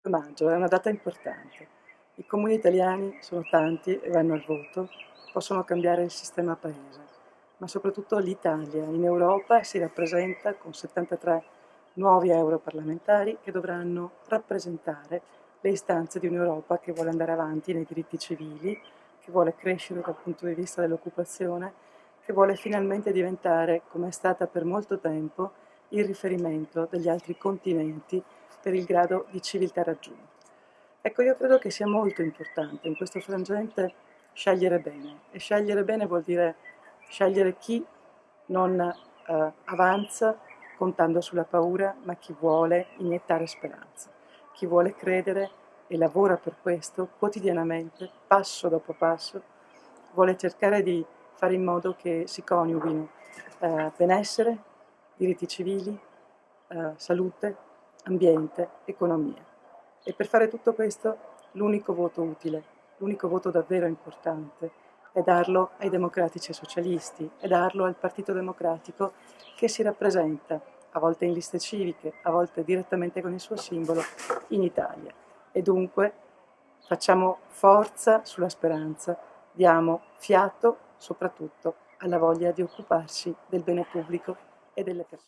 maggio è una data importante. I comuni italiani sono tanti e vanno al voto, possono cambiare il sistema paese, ma soprattutto l'Italia in Europa si rappresenta con 73 nuovi europarlamentari che dovranno rappresentare le istanze di un'Europa che vuole andare avanti nei diritti civili, che vuole crescere dal punto di vista dell'occupazione, che vuole finalmente diventare, come è stata per molto tempo, il riferimento degli altri continenti per il grado di civiltà raggiunto. Ecco, io credo che sia molto importante in questo frangente scegliere bene, e scegliere bene vuol dire scegliere chi non avanza contando sulla paura, ma chi vuole iniettare speranza, chi vuole credere e lavora per questo quotidianamente, passo dopo passo, vuole cercare di fare in modo che si coniughino benessere, diritti civili, salute, ambiente, economia. E per fare tutto questo l'unico voto utile, l'unico voto davvero importante è darlo ai democratici e socialisti, è darlo al Partito Democratico che si rappresenta, a volte in liste civiche, a volte direttamente con il suo simbolo, in Italia. E dunque facciamo forza sulla speranza, diamo fiato soprattutto alla voglia di occuparsi del bene pubblico e delle persone.